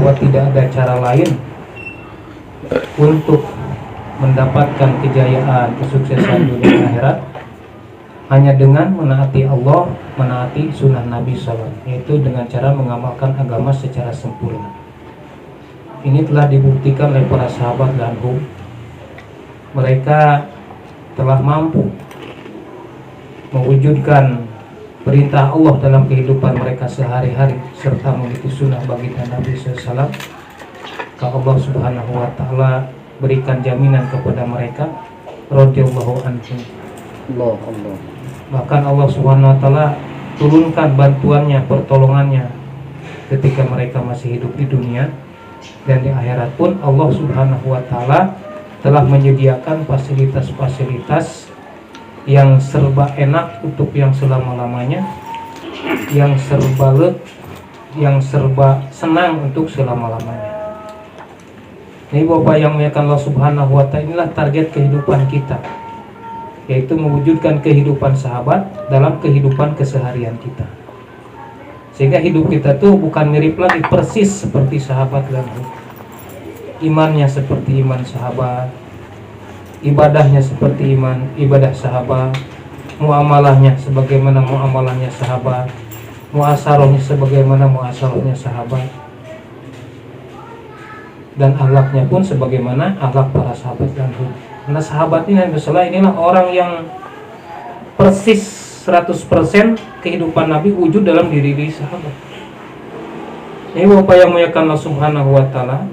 bahwa tidak ada cara lain untuk mendapatkan kejayaan, kesuksesan dunia dan akhirat hanya dengan menaati Allah, menaati sunnah Nabi SAW, yaitu dengan cara mengamalkan agama secara sempurna. Ini telah dibuktikan oleh para sahabat dan mereka telah mampu mewujudkan perintah Allah dalam kehidupan mereka sehari-hari serta mengikuti sunnah baginda Nabi SAW. Kalau Allah Subhanahu wa Ta'ala berikan jaminan kepada mereka, radhiyallahu anhum. Allah. Bahkan Allah Subhanahu wa Ta'ala turunkan bantuannya, pertolongannya ketika mereka masih hidup di dunia, dan di akhirat pun Allah Subhanahu wa Ta'ala telah menyediakan fasilitas-fasilitas yang serba enak untuk yang selama-lamanya, yang serba senang untuk selama-lamanya. Ini Bapak yang muliakan Allah Subhanahu wa Ta'ala, inilah target kehidupan kita, yaitu mewujudkan kehidupan sahabat dalam kehidupan keseharian kita, sehingga hidup kita tuh bukan mirip lagi persis seperti sahabat dan imannya seperti iman sahabat, ibadahnya seperti ibadah sahabat, muamalahnya sebagaimana muamalahnya sahabat, muasarohnya sebagaimana muasarohnya sahabat, dan akhlaknya pun sebagaimana akhlak para sahabat dan karena sahabat ini inilah orang yang persis 100% kehidupan Nabi wujud dalam diri sahabat. Ini Bapak yang muliakan Allah Subhanahu wa Ta'ala,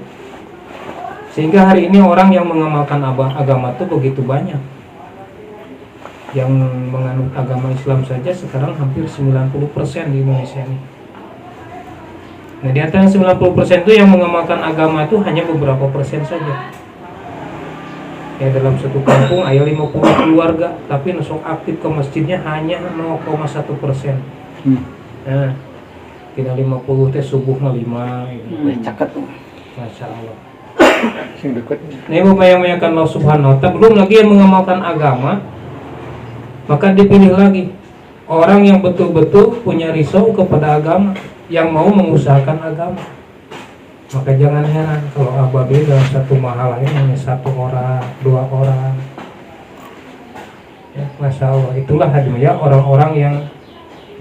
sehingga hari ini orang yang mengamalkan agama itu begitu banyak. Yang menganut agama Islam saja sekarang hampir 90% di Indonesia ini. Nah, di antara 90% itu yang mengamalkan agama itu hanya beberapa persen saja. Ya, dalam satu kampung ada 50 keluarga, tapi nusuk aktif ke masjidnya hanya 0,1%. Nah, kita 50 teh subuh 5 gitu. Caket tuh. Masya Allah. Sing deket. Ini Bapak yang muliakan Allah Subhanahu wa Ta'ala, belum lagi yang mengamalkan agama, maka dipilih lagi orang yang betul-betul punya risau kepada agama, yang mau mengusahakan agama. Maka jangan heran kalau ababil dalam satu mahalah ini hanya 1 orang, 2 orang. Ya, Masya Allah, itulah hadiah orang-orang yang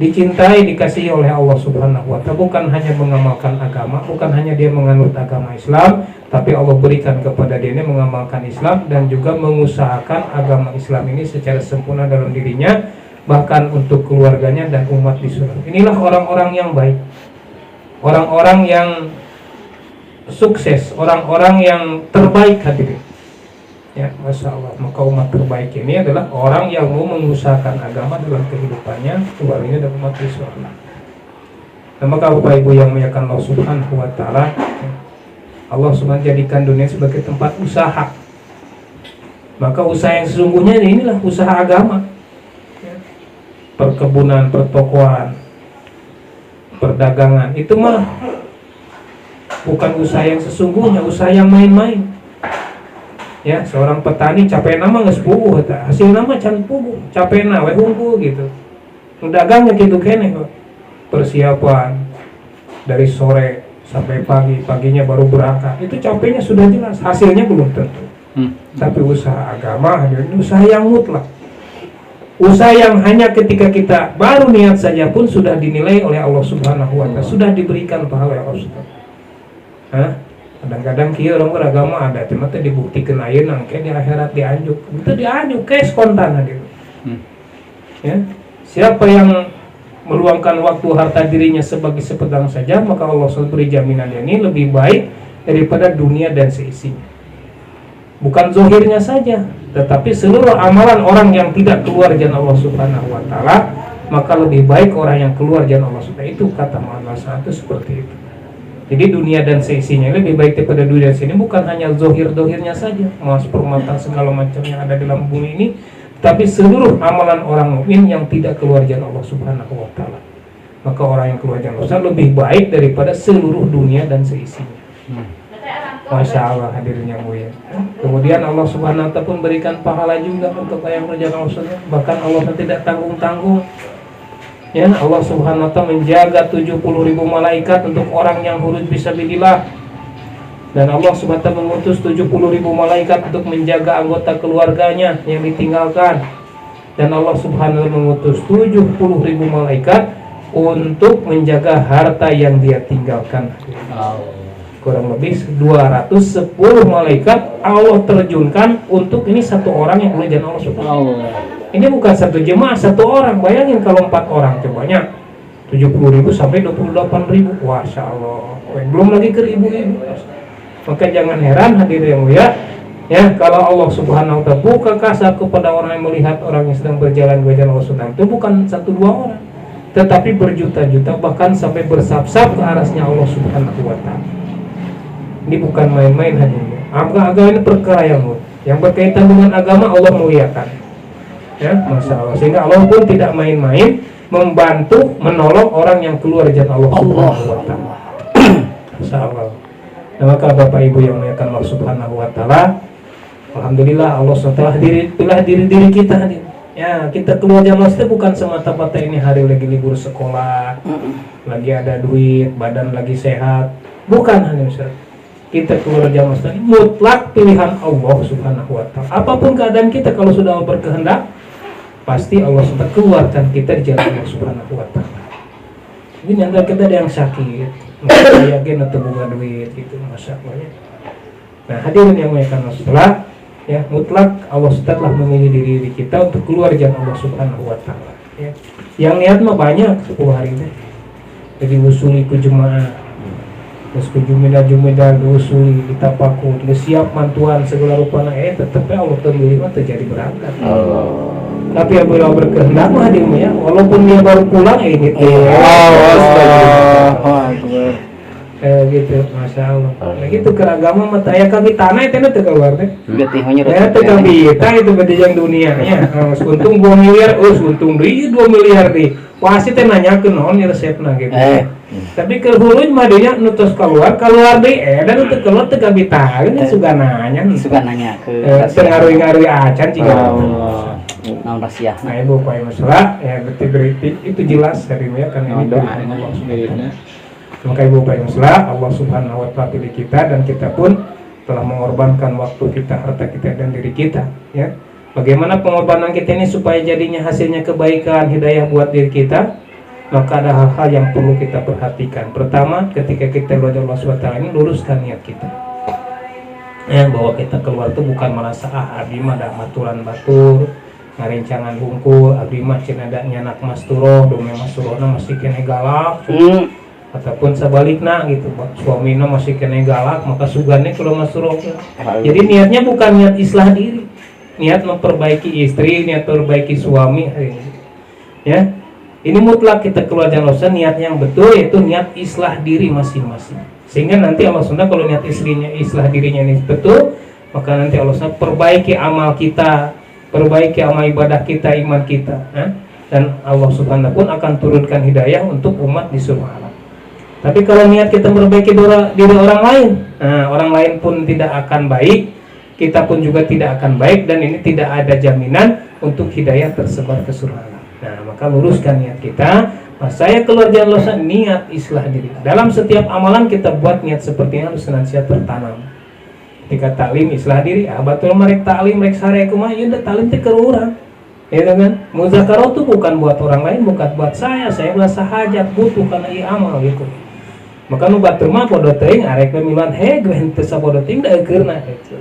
dicintai, dikasihi oleh Allah Subhanahu wa Ta'ala. Bukan hanya mengamalkan agama, bukan hanya dia menganut agama Islam, tapi Allah berikan kepada dia ini mengamalkan Islam dan juga mengusahakan agama Islam ini secara sempurna dalam dirinya, bahkan untuk keluarganya dan umat di surga. Inilah orang-orang yang baik, orang-orang yang sukses, orang-orang yang terbaik hadirin. Ya, Masya Allah. Maka umat terbaik ini adalah orang yang mau mengusahakan agama dalam kehidupannya, keluarganya dan umat di surga. Dan maka Bapak Ibu yang muliakan Allah Subhanahu wa Ta'ala, Allah Subhanahu jadikan dunia sebagai tempat usaha. Maka usaha yang sesungguhnya inilah usaha agama. Perkebunan, pertokoan, perdagangan, itu mah bukan usaha yang sesungguhnya, usaha yang main-main. Ya, seorang petani capek nama geus puguh eta, hasil nama can puguh, capekna we hungkul gitu. Nu dagangnya kitu keneh kok. Persiapan dari sore sampai pagi, paginya baru berangkat. Itu capeknya sudah jelas, hasilnya belum tentu. Tapi usaha agama adalah usaha yang mutlak. Usaha yang hanya ketika kita baru niat saja pun sudah dinilai oleh Allah Subhanahu wa Ta'ala, sudah diberikan pahala oleh Allah Subhanahu. Kadang-kadang kieu orang beragama ada cuma teh dibuktikan ayeuna ke di akhirat dianjuk. Itu dianjuk ke spontan gitu. Ya. Siapa yang meluangkan waktu harta dirinya sebagai sepedang saja, maka Allah SWT beri jaminan ini lebih baik daripada dunia dan seisinya. Bukan zohirnya saja, tetapi seluruh amalan orang yang tidak keluar jalan Allah Subhanahu wa Ta'ala, maka lebih baik orang yang keluar jalan Allah Subhanahu wa Ta'ala. Itu kata Muhammad SAW seperti itu. Jadi dunia dan seisinya lebih baik daripada dunia dan sini, bukan hanya zohir-zohirnya saja, emas, permata, segala macam yang ada dalam bumi ini, tapi seluruh amalan orang mukmin yang tidak keluar jalan Allah Subhanahu wa Ta'ala. Maka orang yang keluar jalan Allah lebih baik daripada seluruh dunia dan seisinya. Masya Allah hadirin yang mulia. Kemudian Allah Subhanahu wa Ta'ala pun berikan pahala juga untuk yang berjalan Allah. Bahkan Allah tidak tanggung-tanggung. Ya, Allah Subhanahu wa Ta'ala menjaga 70.000 malaikat untuk orang yang huruf fisabilillah, Dan Allah SWT mengutus 70.000 malaikat untuk menjaga anggota keluarganya yang ditinggalkan. Dan Allah Subhanahu mengutus 70.000 malaikat untuk menjaga harta yang dia tinggalkan. Kurang lebih 210 malaikat Allah terjunkan untuk ini satu orang yang oleh Allah Subhanahu. Ini bukan satu jemaah, satu orang. Bayangin kalau 4 orang cobanya 70.000 sampai 28.000. Masya Allah. Belum lagi ke ibu-ibu. Maka jangan heran hadirin yang mulia, ya kalau Allah Subhanahu wa taala buka kasar kepada orang yang melihat orang yang sedang berjalan ke jalan Allah Subhanahu, itu bukan 1-2 orang, tetapi berjuta-juta, bahkan sampai bersab-sab ke arasnya Allah Subhanahu wa taala. Ini bukan main-main hadirin. Agama ini perkara yang berkaitan dengan agama Allah muliakan. Ya, Masya Allah. Sehingga Allah pun tidak main-main membantu menolong orang yang keluar jalan Allah Subhanahu wa taala. Masya Allah. Nah, maka Bapak Ibu yang muliakan Allah Subhanahu wa taala, alhamdulillah Allah SWT pilih diri kita hadir. Ya, kita keluar jamaah itu bukan semata-mata ini hari lagi libur sekolah, lagi ada duit, badan lagi sehat. Bukan hanya Ustaz. Kita keluar jamaah itu mutlak pilihan Allah Subhanahu wa taala. Apapun keadaan kita, kalau sudah berkehendak, pasti Allah SWT keluarkan kita di jalan Allah Subhanahu wa taala. Ini antara kita ada yang sakit, yakin atau bunga duit gitu, Masya Allah. Nah hadirin yang muliakan Allah, ya mutlak Allah telah memilih diri kita untuk keluar jalan Allah Subhanahu wa taala. Ya. Yang niat mah banyak 10 hari ini. Jadi usuli ku jemaah, terus ku jumida usuli kita paku, terus siap mantuan segala rupana tetap Allah memilih mah terjadi berangkat. Tapi apabila berkehendak mah dia ya, walaupun dia baru pulang ini gitu, Masya Allah. Nah gitu keragama mata ya kami tanah itu nanti keluar deh. Ya itu kami itu berjejang dunianya. Untung 2 miliar, untung deh 2 miliar deh. Pasti teh nanya ke non resepna gitu. Tapi ke hulunya mah dia nutus keluar deh dan untuk keluar teh kami tahu ini suka nanya ke ngaruh acan juga. rahasia. Nah ibu Pak masalah ya berarti itu jelas dari ya kan ini dari Allah Subhanahu. Maka ibu Pak masalah Allah Subhanahu wa taala pilih kita dan kita pun telah mengorbankan waktu kita, harta kita dan diri kita ya. Bagaimana pengorbanan kita ini supaya jadinya hasilnya kebaikan, hidayah buat diri kita? Maka ada hal-hal yang perlu kita perhatikan. Pertama, ketika kita keluar dari Allah SWT ini luruskan niat kita. Ya, bahwa kita keluar itu bukan merasa abdi mah ada aturan batur, ngarencangan hungkul, abdi mah cenah da nyanak mas turoh, dome mas turohna masih kene galak. Ataupun sebaliknya gitu, suamina masih kene galak, maka sugane kalau mas turoh. Jadi niatnya bukan niat islah diri, niat memperbaiki istri, niat memperbaiki suami. Ya, ini mutlak kita keluar jalan Allah, niat yang betul yaitu niat islah diri masing-masing. Sehingga nanti Allah SWT kalau niat islah dirinya ini betul, maka nanti Allah SWT perbaiki amal kita, perbaiki amal ibadah kita, iman kita, dan Allah Subhanahu pun akan turunkan hidayah untuk umat di surga alam. Tapi kalau niat kita memperbaiki diri orang lain, orang lain pun tidak akan baik, kita pun juga tidak akan baik, dan ini tidak ada jaminan untuk hidayah tersebar ke surga alam. Nah, maka luruskan niat kita. Saya keluar jalan Allah niat islah diri. Dalam setiap amalan kita buat niat seperti ini harus senantiasa tertanam. Ketika taklim islah diri, batul mereka taklim mereka sare kumaha ieu taklim teh keur urang. Ya kan? Muzakarah itu bukan buat orang lain, bukan buat saya merasa hajat butuh karena ieu amal gitu. Maka nu batur mah podo teuing arek miluan gue henteu sapodo teuing da eukeurna gitu.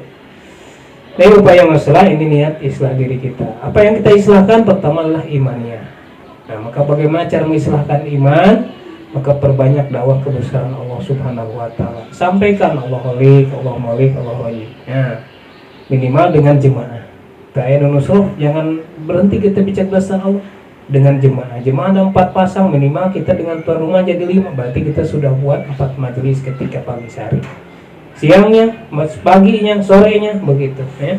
Nah, upaya masalah ini niat islah diri kita. Apa yang kita islahkan pertama adalah imannya. Nah, maka bagaimana cara mengislahkan iman? Maka perbanyak dakwah kebesaran Allah Subhanahu wa taala. Sampaikan Allah Khalik, Allah Malik, Allah Wahid. Ya. Minimal dengan jemaah. Ta'ayun nusruh, jangan berhenti kita bicara kebesaran Allah dengan jemaah. Jemaah ada 4 pasang, minimal kita dengan tuan rumah jadi 5. Berarti kita sudah buat 4 majelis ketika pagi hari. Siangnya, paginya, sorenya begitu, ya.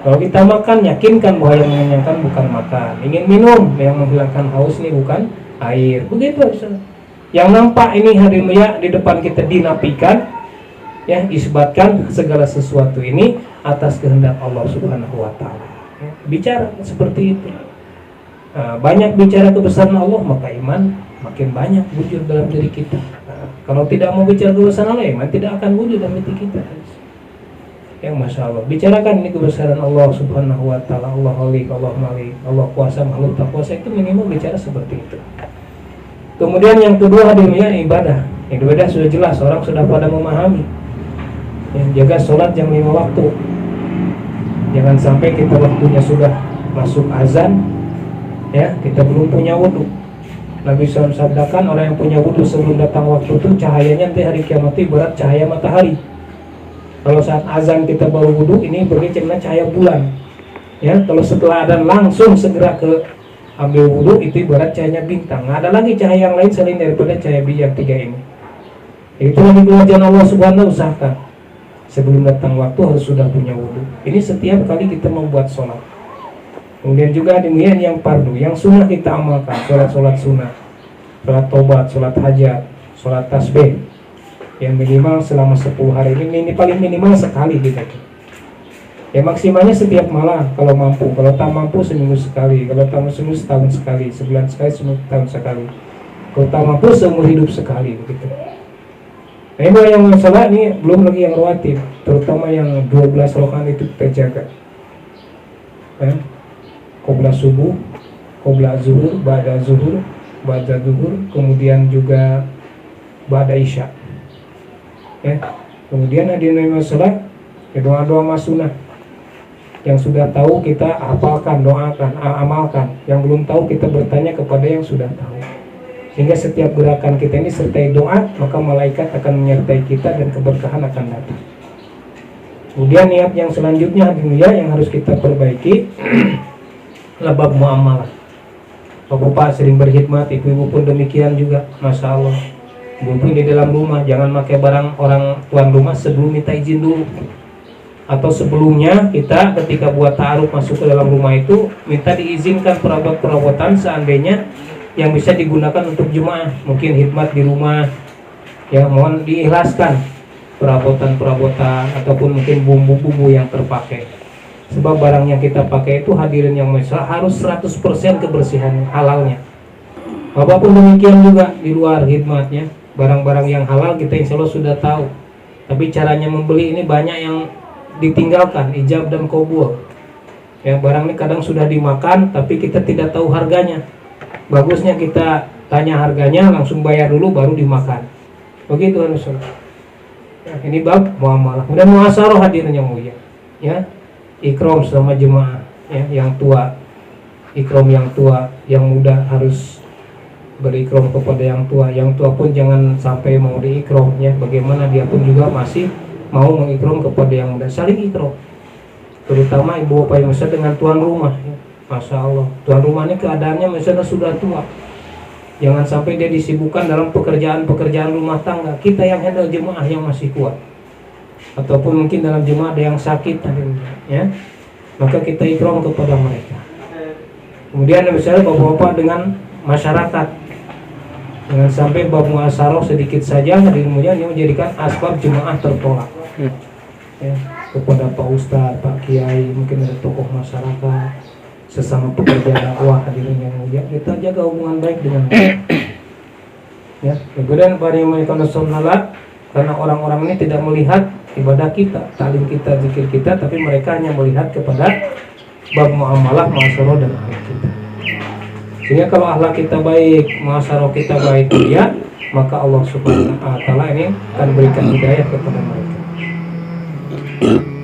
Kalau kita makan, yakinkan bahwa yang mengenyangkan bukan makan. Ingin minum, yang menghilangkan haus ini bukan air. Begitu, Ustaz. Yang nampak ini hadirin ya di depan kita dinafikan, ya, isbatkan segala sesuatu ini atas kehendak Allah Subhanahu wa taala. Ya, bicara seperti itu. Banyak bicara kebesaran Allah, maka iman makin banyak wujud dalam diri kita. Kalau tidak mau bicara kebesaran Allah, iman tidak akan wujud dalam hati kita. Yang Masya Allah, bicarakan ini kebesaran Allah Subhanahu Wa Taala, Allah Khalik, Allah Malik, Allah Kuasa, makhluk tak kuasa, itu minimal bicara seperti itu. Kemudian yang kedua hadirin ibadah. Ibadah sudah jelas, orang sudah pada memahami. Yang jaga sholat jam 5 waktu. Jangan sampai kita waktunya sudah masuk azan, ya kita belum punya wudhu. Nabi SAW sabdakan orang yang punya wudhu sebelum datang waktu itu cahayanya nanti hari kiamat itu berat cahaya matahari. Kalau saat azan kita baru wudhu, ini berarti cahaya bulan. Ya, kalau setelah azan langsung segera ke ambil wudhu, itu ibarat cahayanya bintang. Nggak ada lagi cahaya yang lain selain daripada cahaya yang tiga ini. Itu lagi kewajiban Allah Subhanahu usahakan sebelum datang waktu harus sudah punya wudhu. Ini setiap kali kita membuat sholat. Kemudian juga demikian yang fardu, yang sunnah kita amalkan, sholat sunnah, sholat tobat, sholat hajat, sholat tasbih. Yang minimal selama 10 hari ini paling minimal sekali kita. Ya maksimalnya setiap malam kalau mampu. Kalau tak mampu seminggu sekali. Kalau tak mampu seminggu setahun sekali. Sebulan sekali, setahun sekali. Kalau tak mampu seumur hidup sekali begitu. Nah ini yang sholat ini belum lagi yang rawatib, terutama yang 12 rakaat itu kita jaga. Qobla subuh, qobla zuhur, ba'da zuhur, ba'da zuhur, kemudian juga ba'da isya. Ya. Kemudian hadirin sholat, ya doa-doa masunah. Yang sudah tahu kita hafalkan, doakan, amalkan. Yang belum tahu kita bertanya kepada yang sudah tahu. Sehingga setiap gerakan kita ini sertai doa, maka malaikat akan menyertai kita dan keberkahan akan datang. Kemudian niat yang selanjutnya hadirin yang harus kita perbaiki adalah bab muamalah. Bapak sering berkhidmat, ibu-ibu pun demikian juga, Masya Allah. Ibu-ibu di dalam rumah jangan pakai barang orang tuan rumah sebelum minta izin dulu. Atau sebelumnya kita ketika buat ta'aruf masuk ke dalam rumah itu minta diizinkan perabot-perabotan seandainya yang bisa digunakan untuk jemaah, mungkin khidmat di rumah, ya mohon diikhlaskan perabotan-perabotan ataupun mungkin bumbu-bumbu yang terpakai. Sebab barang yang kita pakai itu hadirin yang mesra harus 100% kebersihan halalnya. Apapun demikian juga di luar khidmatnya, barang-barang yang halal kita insya Allah sudah tahu. Tapi caranya membeli ini banyak yang ditinggalkan, ijab dan qabul. Ya barang ini kadang sudah dimakan tapi kita tidak tahu harganya. Bagusnya kita tanya harganya, langsung bayar dulu baru dimakan. Begitu harusnya. Ya, ini bab muamalah. Kemudian muasaroh hadirin yang mulia. Ya, ikram sama jemaah. Ya, yang tua, ikram yang tua, yang muda harus berikram kepada yang tua. Yang tua pun jangan sampai mau diikram. Ya, bagaimana dia pun juga masih mau mengikram kepada yang muda. Saling ikram. Terutama ibu bapak yang besar dengan tuan rumah. Ya. Masya Allah, tuan rumah ini keadaannya misalnya sudah tua. Jangan sampai dia disibukkan dalam pekerjaan rumah tangga. Kita yang handle jemaah yang masih kuat. Ataupun mungkin dalam jemaah ada yang sakit, ya. Maka kita ikram kepada mereka. Kemudian misalnya bapak-bapak dengan masyarakat. Jangan sampai bab muasaroh sedikit saja kemudian ini menjadikan asbab jemaah tertolak. Ya, kepada Pak Ustadz, Pak Kiai, mungkin ada tokoh masyarakat, sesama pekerja dakwah hadirin yang mulia, kita jaga hubungan baik dengan mereka. Ya, kemudian para mereka nasional, karena orang-orang ini tidak melihat ibadah kita, talim kita, zikir kita, tapi mereka hanya melihat kepada bab muamalah, muasaroh dan akhlak kita. Sehingga kalau akhlak kita baik, muasaroh kita baik, ya, maka Allah Subhanahu wa Ta'ala ini akan berikan hidayah kepada mereka.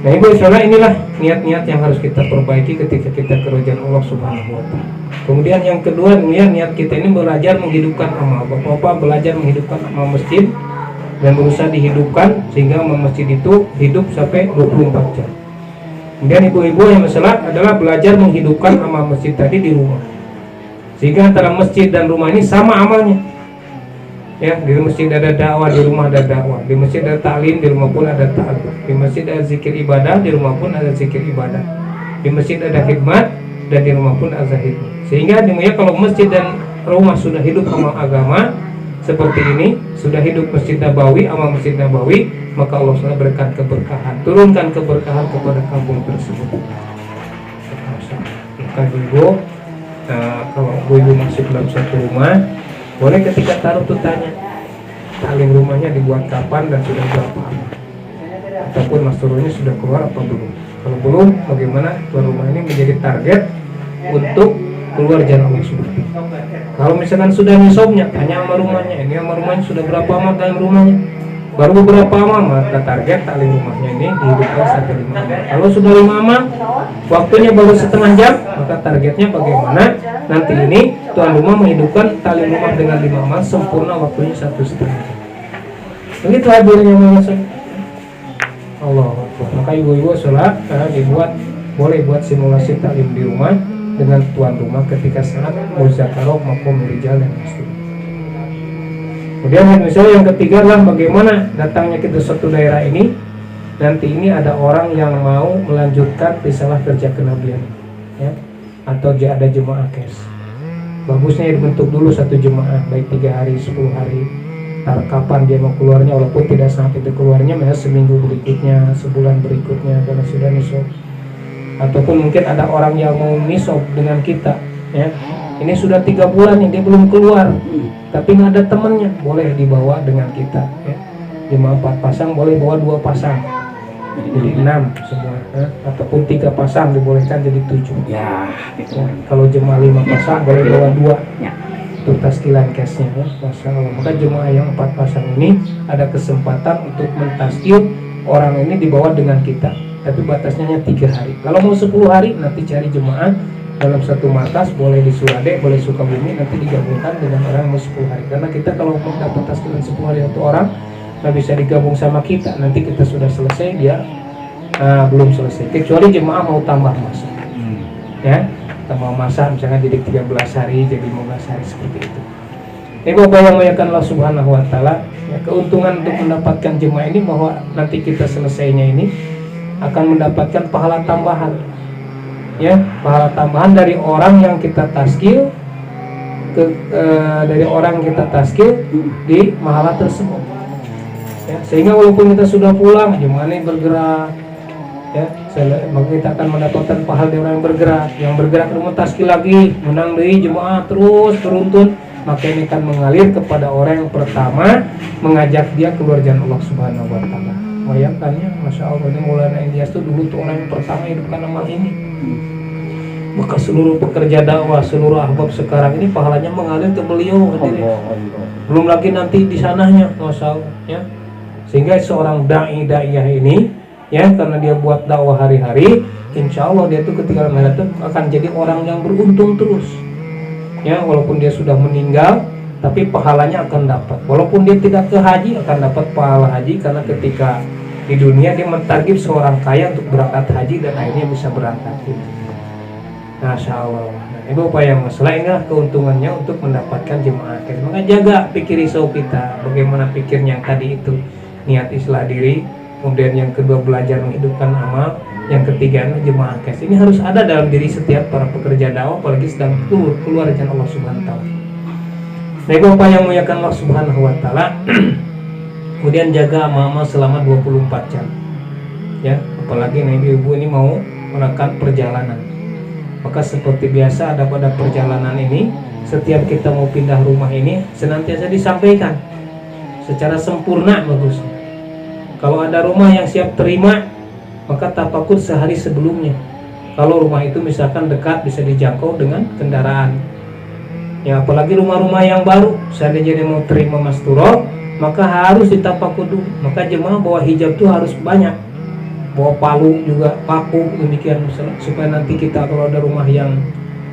Nah ibu insyaAllah inilah niat-niat yang harus kita perbaiki ketika kita kerajaan Allah Subhanahu wa Ta'ala. Kemudian yang kedua, niat kita ini belajar menghidupkan amal. Bapak-bapak belajar menghidupkan amal masjid dan berusaha dihidupkan sehingga amal masjid itu hidup sampai 24 jam. Kemudian ibu-ibu yang masalah adalah belajar menghidupkan amal masjid tadi di rumah, sehingga antara masjid dan rumah ini sama amalnya. Ya, di masjid ada dakwah, di rumah ada dakwah. Di masjid ada ta'lim, di rumah pun ada ta'lim. Di masjid ada zikir ibadah, di rumah pun ada zikir ibadah. Di masjid ada khidmat, dan di rumah pun ada khidmat. Sehingga dimana kalau masjid dan rumah sudah hidup amal agama seperti ini, sudah hidup masjid Nabawi, amal masjid Nabawi, maka Allah SWT berikan keberkahan, turunkan keberkahan kepada kampung tersebut. Maka ibu, kalau ibu masuk dalam satu rumah, boleh ketika taruh tuh tanya, taklim rumahnya dibuat kapan dan sudah berapa lama, ataupun Mas Turunnya sudah keluar atau belum. Kalau belum, bagaimana tuan rumah ini menjadi target untuk keluar jalan Allah Subhanahu. Kalau misalkan sudah nisabnya, tanya sama rumahnya, ini sama rumahnya sudah berapa lama dalam rumahnya, baru beberapa lama maka target taklim rumahnya ini dihidupkan sampai 5 amal. Kalau sudah 5 amal, waktunya baru setengah jam, maka targetnya bagaimana nanti ini tuan rumah menghidupkan taklim rumah dengan 5 amal sempurna waktunya 1,5 jam. Begitu hadirnya manusia. Allah Akbar. Maka ibu-ibu sholat dibuat, boleh buat simulasi taklim di rumah dengan tuan rumah ketika saat muzakarah makom rijal dan muslim. Kemudian misalnya yang ketiga adalah bagaimana datangnya kita suatu daerah ini. Nanti ini ada orang yang mau melanjutkan risalah kerja kenabian, ya, atau ada jemaah kes. Bagusnya dibentuk dulu satu jemaah, baik 3 hari, 10 hari. Ntar kapan dia mau keluarnya, walaupun tidak sampai itu keluarnya, misalnya seminggu berikutnya, sebulan berikutnya, karena sudah nisab. Ataupun mungkin ada orang yang mau nisab dengan kita, ya. Ini sudah 3 bulan nih, dia belum keluar, tapi nggak ada temennya, boleh dibawa dengan kita, ya. 5-4 pasang, boleh bawa 2 pasang, jadi 6 semua, ya. Ataupun 3 pasang dibolehkan jadi 7. Ya, Ya. Kalau jemaah 5 pasang boleh bawa 2. Ya. Untuk taskilan cashnya, ya. Masya Allah. Maka jemaah yang 4 pasang ini ada kesempatan untuk mentaskil orang ini dibawa dengan kita, tapi batasnya hanya 3 hari. Kalau mau 10 hari nanti cari jemaah dalam satu markas, boleh di Surade, boleh Sukabumi, nanti digabungkan dengan orang yang mau 10 hari. Karena kita kalau mau dapat taskilan 10 hari untuk orang, nggak bisa digabung sama kita. Nanti kita sudah selesai, dia belum selesai. Kecuali jemaah mau tambah masa, ya, tambah masa misalnya jadi 13 hari, jadi 15 hari seperti itu. Ini Bapak yang muliakan Allah Subhanahu Wa Taala, ya, keuntungan untuk mendapatkan jemaah ini bahwa nanti kita selesainya ini akan mendapatkan pahala tambahan. Ya, pahala tambahan dari orang yang kita taskil dari orang yang kita taskil di mahala tersebut, ya, sehingga walaupun kita sudah pulang, jemaah ini bergerak, ya, maka kita akan mendapatkan pahala dari orang yang bergerak rumah taskil lagi, menang dari jemaah terus beruntun, maka ini akan mengalir kepada orang yang pertama mengajak dia keluar jalan Allah Subhanahu Wa Taala. Bayangkannya, Masya Allah, ini Maulana Ilyas itu dulu tuh orang yang pertama hidupkan amal ini. Maka seluruh pekerja dakwah, seluruh ahbab sekarang ini pahalanya mengalir ke beliau. Belum lagi nanti di sananya, Masya Allah, ya. Sehingga seorang da'iyah ini, ya, karena dia buat dakwah hari-hari, insya Allah dia tuh ketika akhirat akan jadi orang yang beruntung terus. Ya, walaupun dia sudah meninggal, tapi pahalanya akan dapat. Walaupun dia tidak ke haji, akan dapat pahala haji, karena ketika di dunia dia mentarget seorang kaya untuk berangkat haji dan akhirnya bisa berangkat. Masya Allah. Nah, Ibu Bapak yang masalah, inilah keuntungannya untuk mendapatkan jemaah akhir. Maka jaga pikir risau kita, bagaimana pikirnya yang tadi itu, niat islah diri. Kemudian yang kedua belajar menghidupkan amal. Yang ketiga jemaah akhir. Ini harus ada dalam diri setiap para pekerja dakwah, apalagi sedang keluar jalan Allah Subhanahu Wa Taala. Nah, Ibu Bapak yang muliakan Allah Subhanahu Wa Taala, kemudian jaga amal selama 24 jam. Ya, apalagi ibu-ibu ini mau melakukan perjalanan. Maka seperti biasa ada pada perjalanan ini, setiap kita mau pindah rumah ini senantiasa disampaikan secara sempurna bagusnya. Kalau ada rumah yang siap terima, maka tafakur sehari sebelumnya. Kalau rumah itu misalkan dekat, bisa dijangkau dengan kendaraan. Ya, apalagi rumah-rumah yang baru, seandainya dia mau terima masturo, maka harus ditafakur dulu. Maka jemaah bawa hijab itu harus banyak, bawa palu juga, paku, demikian misalnya, supaya nanti kita kalau ada rumah yang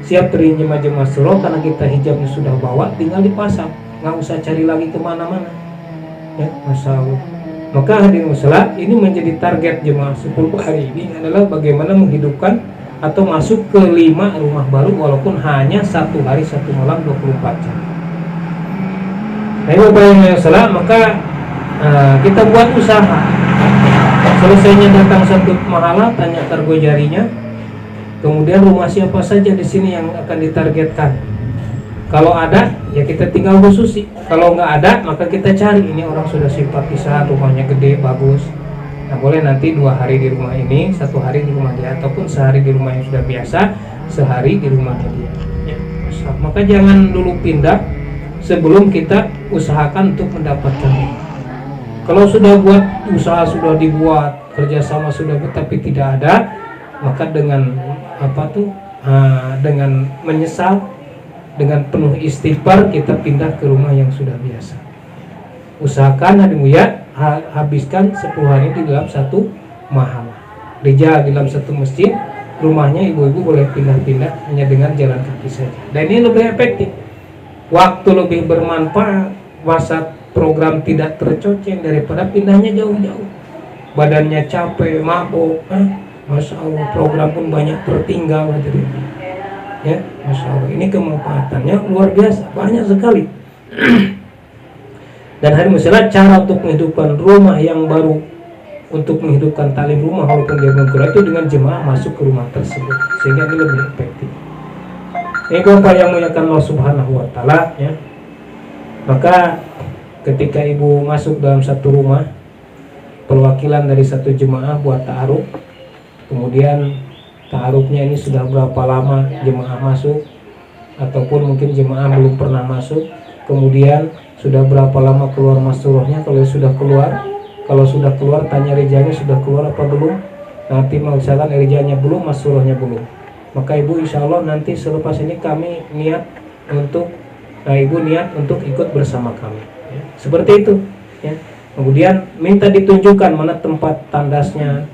siap terima jemaah masturo, karena kita hijabnya sudah bawa, tinggal dipasang, nggak usah cari lagi kemana-mana. Ya, Masya Allah. Maka hadirin muslimin, ini menjadi target jemaah 10 hari ini adalah bagaimana menghidupkan atau masuk ke 5 rumah baru, walaupun hanya 1 hari 1 malam 24 jam. Nah, Ibu Bapak yang salah, maka kita buat usaha. Selesainya datang satu mahala, tanya kargo jarinya. Kemudian rumah siapa saja di sini yang akan ditargetkan. Kalau ada, ya kita tinggal khususi. Kalau nggak ada, maka kita cari. Ini orang sudah simpatisan, rumahnya gede, bagus. Nah, boleh nanti 2 hari di rumah ini, 1 hari di rumah dia, ataupun sehari di rumah yang sudah biasa, sehari di rumahnya dia. Ya, maka jangan dulu pindah sebelum kita usahakan untuk mendapatkan. Kalau sudah buat usaha, sudah dibuat, kerjasama sudah tapi tidak ada, maka dengan dengan menyesal, dengan penuh istighfar kita pindah ke rumah yang sudah biasa. Usahakan hadimu ya, habiskan 10 hari di dalam satu mahalah. Rijal di dalam satu masjid, rumahnya ibu-ibu boleh pindah-pindah hanya dengan jalan kaki saja. Dan ini lebih efektif, waktu lebih bermanfaat, masa program tidak tercoceng daripada pindahnya jauh-jauh. Badannya capek, mabuk, Masya Allah, program pun banyak tertinggal hadirin. Ya, Masya Allah, ini kemanfaatannya luar biasa, banyak sekali. Dan hari misalnya cara untuk menghidupkan rumah yang baru, untuk menghidupkan tali rumah walaupun dia belum kurang, itu dengan jemaah masuk ke rumah tersebut, sehingga ini lebih efektif. Ini Bapak yang muliakan Allah Subhanahu wa Ta'ala, ya. Maka ketika ibu masuk dalam satu rumah, perwakilan dari satu jemaah buat ta'aruf, kemudian ta'arufnya ini sudah berapa lama jemaah masuk, ataupun mungkin jemaah belum pernah masuk, kemudian sudah berapa lama keluar masruhnya. Kalau sudah keluar tanya rijanya sudah keluar apa belum. Nanti misalkan rijanya belum, masruhnya belum, maka ibu insya Allah nanti selepas ini kami niat untuk ibu niat untuk ikut bersama kami, ya. Seperti itu, ya. Kemudian minta ditunjukkan mana tempat tandasnya,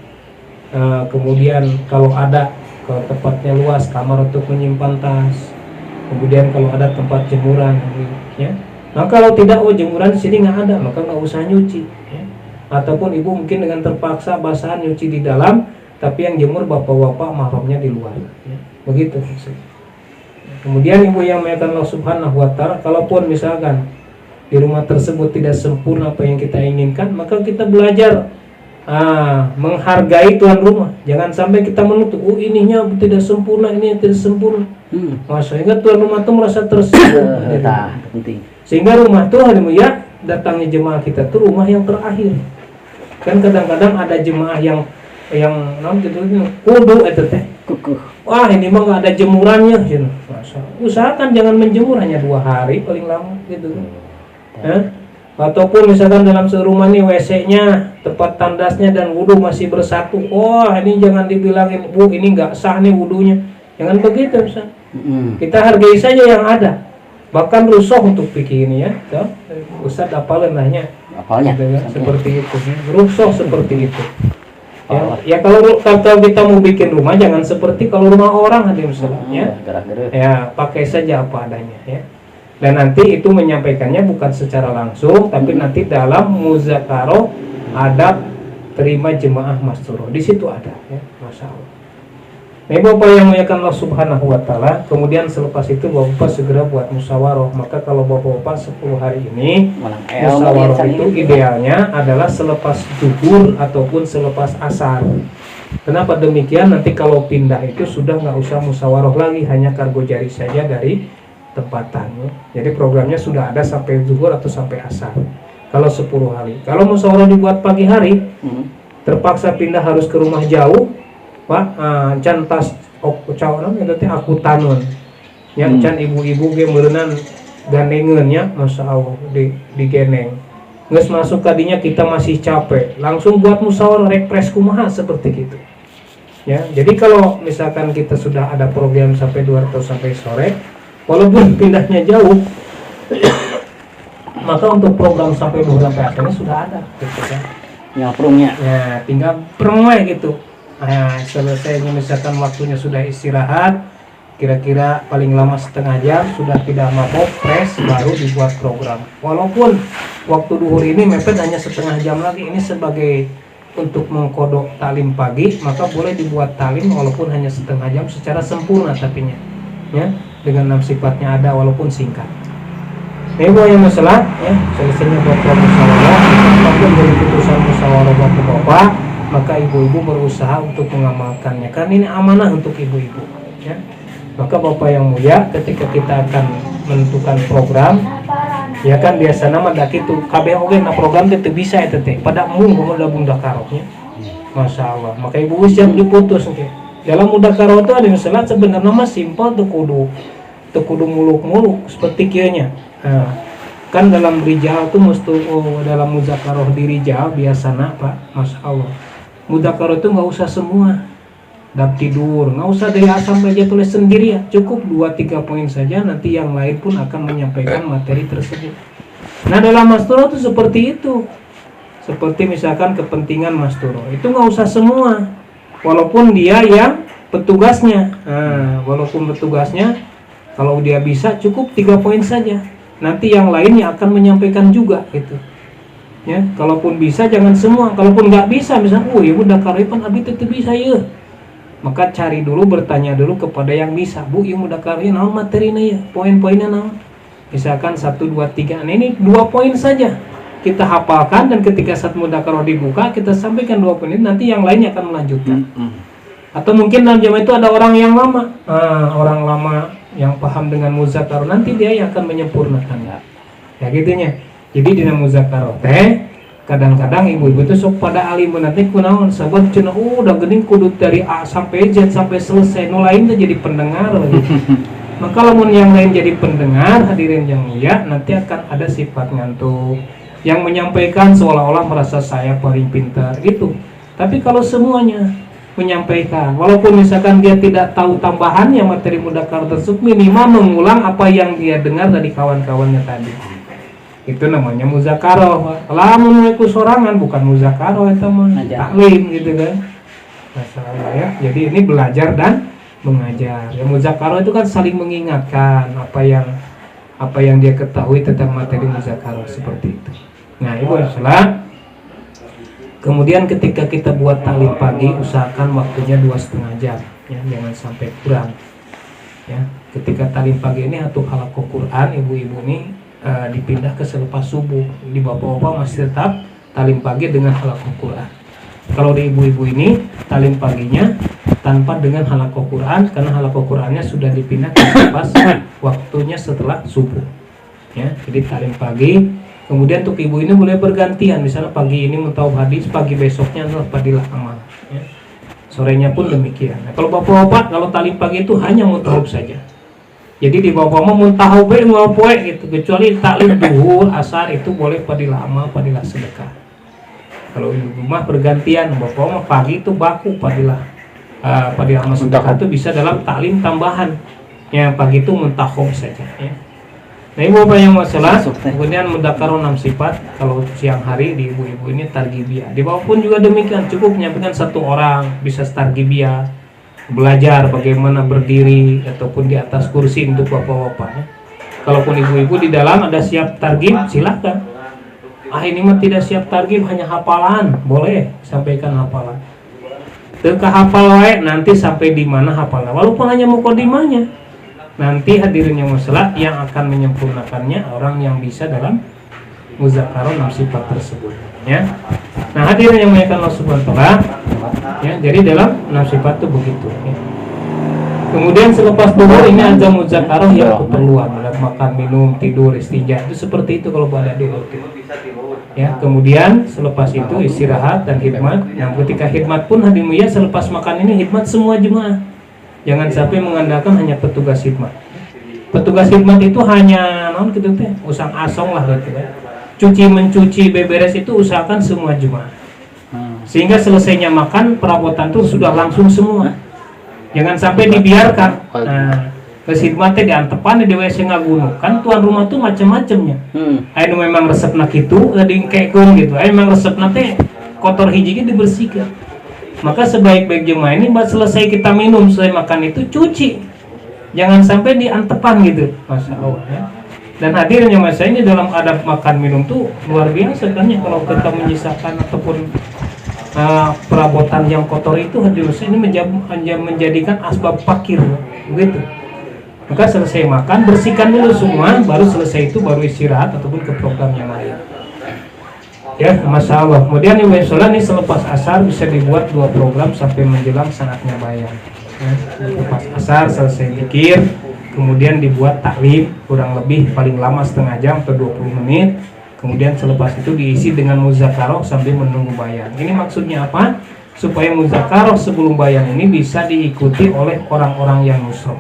kemudian kalau ada, kalau tempatnya luas, kamar untuk menyimpan tas, kemudian kalau ada tempat jemuran, ya. Nah kalau tidak, jemuran di sini nggak ada, maka nggak usah nyuci, ya. Ataupun ibu mungkin dengan terpaksa basahan nyuci di dalam, tapi yang jemur bapak-bapak mahramnya di luar, ya. Begitu. Kemudian ibu yang meyakinkan Allah Subhanahu wa Ta'ala, kalaupun misalkan di rumah tersebut tidak sempurna apa yang kita inginkan, maka kita belajar menghargai tuan rumah. Jangan sampai kita menutup, ininya tidak sempurna, ini tidak sempurna. Sehingga tuan rumah itu merasa tersinggung. Sehingga rumah itu hadimu ya, datangnya jemaah kita itu rumah yang terakhir. Kan kadang-kadang ada jemaah yang kudu itu teh. Wah ini mah nggak ada jemurannya, gitu. Usahakan jangan menjemur hanya 2 hari paling lama, gitu. Ataupun misalkan dalam serumah nih WC-nya, tempat tandasnya dan wudhu masih bersatu. Wah ini jangan dibilangin, ini nggak sah nih wudhunya. Jangan begitu, Ustaz. Kita hargai saja yang ada. Bahkan rusuh untuk pikir ini, ya. Ustaz apalnya nanya. Seperti itu, rusuh seperti itu. Ya kalau kita mau bikin rumah jangan seperti kalau rumah orang hadirin sekalian, ya pakai saja apa adanya, ya. Dan nanti itu menyampaikannya bukan secara langsung, tapi nanti dalam muzakarah adab terima jemaah masruh, di situ ada, ya. Masya Allah. Nah, Bapak yang muliakan Allah Subhanahu wa Ta'ala, kemudian selepas itu Bapak segera buat musyawarah. Maka kalau Bapak 10 hari ini musyawarah itu idealnya adalah selepas zuhur ataupun selepas asar. Kenapa demikian? Nanti kalau pindah itu sudah nggak usah musyawarah lagi, hanya kargo jari saja dari tempatan. Jadi programnya sudah ada sampai zuhur atau sampai asar. Kalau 10 hari. Kalau musyawarah dibuat pagi hari, terpaksa pindah harus ke rumah jauh, Pak, can tas cawan itu teh aku tanun, ya can ibu-ibu ge meureunnan gandengeun nya, Masya Allah digeneng. Geus masuk kadinya kita masih capek, langsung buat musyawarah repres kumaha seperti gitu. Ya, jadi kalau misalkan kita sudah ada program sampai 2 atau sampai sore, walaupun pindahnya jauh, maka untuk program sampai 2 sampai akhirnya sudah ada, gitu kan. Nyaprungnya. Ya, tinggal permai gitu. Nah, selesai misalkan waktunya sudah istirahat, kira-kira paling lama setengah jam, sudah tidak mabok, fresh, baru dibuat program. Walaupun waktu duhur ini mepet hanya setengah jam lagi, ini sebagai untuk mengkodok talim pagi, maka boleh dibuat talim walaupun hanya setengah jam secara sempurna tapinya, ya, dengan 6 sifatnya ada walaupun singkat. Ini yang masalah, ya, selesainya buat musyawarah, apapun dari putusan musyawarah bapak-bapak, maka ibu-ibu berusaha untuk mengamalkannya, karena ini amanah untuk ibu-ibu, ya. Maka Bapak yang mulia, ketika kita akan menentukan program, ya kan biasa nama dak itu kabeh oge na program teh bisa eta teh pada mung udah bunda karohnya. Masya Allah. Maka ibu siap diputus oke. Dalam mudzakarah itu ada misalnya sebenarnya mah simpel, teu kudu muluk-muluk seperti kieu nya. Nah, kan dalam rijal tuh dalam muzakaroh di rijal biasanya Pak, Masya Allah, muzakaroh itu nggak usah semua dap tidur, nggak usah dari A sampai Z tulis sendiri ya, cukup 2-3 poin saja, nanti yang lain pun akan menyampaikan materi tersebut. Nah dalam masturo itu seperti itu, seperti misalkan kepentingan masturo itu nggak usah semua, walaupun dia yang petugasnya. Nah, walaupun petugasnya, kalau dia bisa cukup 3 poin saja, nanti yang lainnya akan menyampaikan juga gitu ya. Kalaupun bisa jangan semua, kalaupun nggak bisa misalnya ya udah karepan abi tetep bisa ya, maka cari dulu, bertanya dulu kepada yang bisa. Bu ya udah karepan naon materinya ya, poin-poinnya naon, misalkan 1, 2, 3. Nah ini 2 poin saja kita hafalkan, dan ketika saat mudzakarah dibuka kita sampaikan 2 poin, nanti yang lainnya akan melanjutkan. Atau mungkin dalam jamaah itu ada orang yang lama, orang lama yang paham dengan mudzakarah, nanti dia yang akan menyempurnakannya. Ya gitunya. Jadi di mudzakarah teh kadang-kadang ibu-ibu itu sok pada alim nanti kunaon sebab cenah udah geuning kudu dari A sampai Z sampai selesai, nu lain tuh jadi pendengar lagi. Maka lamun yang lain jadi pendengar, hadirin yang mulia, nanti akan ada sifat ngantuk. Yang menyampaikan seolah-olah merasa saya paling pintar gitu. Tapi kalau semuanya menyampaikan, walaupun misalkan dia tidak tahu tambahannya materi mudzakarah tersebut, minimal mengulang apa yang dia dengar dari kawan-kawannya tadi. Itu namanya mudzakarah. Lamun iku sorangan bukan mudzakarah, itu mah taklim gitu kan. Masalah ya. Jadi ini belajar dan mengajar. Ya mudzakarah itu kan saling mengingatkan apa yang dia ketahui tentang materi mudzakarah seperti itu. Nah, ibu salah. Kemudian ketika kita buat taklim pagi, usahakan waktunya 2,5 jam, ya, jangan sampai kurang. Ya, ketika taklim pagi ini atau halaqah Quran, ibu-ibu ini dipindah ke selepas subuh. Di bapak-bapak masih tetap taklim pagi dengan halaqah Quran. Kalau di ibu-ibu ini taklim paginya tanpa dengan halaqah Quran, karena halaqah Qurannya sudah dipindah ke selepas waktunya setelah subuh. Ya, jadi taklim pagi. Kemudian untuk ibu ini boleh bergantian, misalnya pagi ini mentaub hadis, pagi besoknya adalah fadilah amal, ya. Sorenya pun demikian. Nah, kalau bapak-bapak kalau taklim pagi itu hanya mentaub saja. Jadi di bapak-bapak mentaub poe gitu, kecuali taklim duhur, asar itu boleh fadilah amal, fadilah sedekah. Kalau ibu rumah bergantian, bapak-bapak pagi itu baku fadilah amal sedekah itu bisa dalam taklim tambahan. Yang pagi itu mentaub saja, ya. Nah ibu bapak yang masalah, kemudian mudzakarah 6 sifat. Kalau siang hari di ibu-ibu ini targibiyah. Di bawah pun juga demikian, cukup menyampaikan 1 orang bisa targibiyah, belajar bagaimana berdiri ataupun di atas kursi untuk bapak-bapaknya. Kalaupun ibu-ibu di dalam ada siap targib, silakan. Ini mah tidak siap targib, hanya hafalan, boleh sampaikan hafalan. Teka hafal wae, nanti sampai di mana hafalan, walaupun hanya mukadimahnya. Nanti hadirin yang masalah yang akan menyempurnakannya orang yang bisa dalam mudzakarah 6 sifat tersebut, ya. Nah hadirin yang muliakan Allah Subhanahu wa taala, ya, jadi dalam 6 sifat itu begitu, ya. Kemudian selepas duhur ini ada mudzakarah yang keperluan, makan, minum, tidur, istinja, itu seperti itu kalau pada duhur, ya. Kemudian selepas itu istirahat dan khidmat. Yang ketika khidmat pun hadirin mulia, selepas makan ini khidmat semua jemaah. Jangan sampai mengandalkan hanya petugas khidmat. Petugas khidmat itu hanya non gitu teh, usang asong lah gitu kan. Cuci mencuci beberes itu usahakan semua jemaah. Sehingga selesainya makan perabotan itu sudah langsung semua. Jangan sampai dibiarkan. Nah, khidmatnya diantepan di WC ngagunuk. Kan tuan rumah tuh macam-macamnya. Anu memang resepna kitu, dingkekeun gitu. Memang resepna teh kotor hijiki dibersihkan. Maka sebaik-baik jemaah ini buat selesai kita minum, selesai makan itu cuci, jangan sampai diantepan gitu, Masya Allah, ya. Dan hadirin yang masa ini dalam adab makan minum tuh luar biasa kan ya. Kalau kita menyisakan ataupun perabotan yang kotor itu, hadirin ini menjadikan asbab fakir begitu. Maka selesai makan bersihkan dulu semua, baru selesai itu baru istirahat ataupun ke program yang lain. Ya, Masya Allah. Kemudian ibu sholat ini selepas asar bisa dibuat 2 program sampai menjelang saatnya bayar. Ya, selepas asar selesai zikir, kemudian dibuat taklim kurang lebih paling lama setengah jam atau 20 menit. Kemudian selepas itu diisi dengan mudzakarah sambil menunggu bayar. Ini maksudnya apa? Supaya mudzakarah sebelum bayar ini bisa diikuti oleh orang-orang yang nusroh.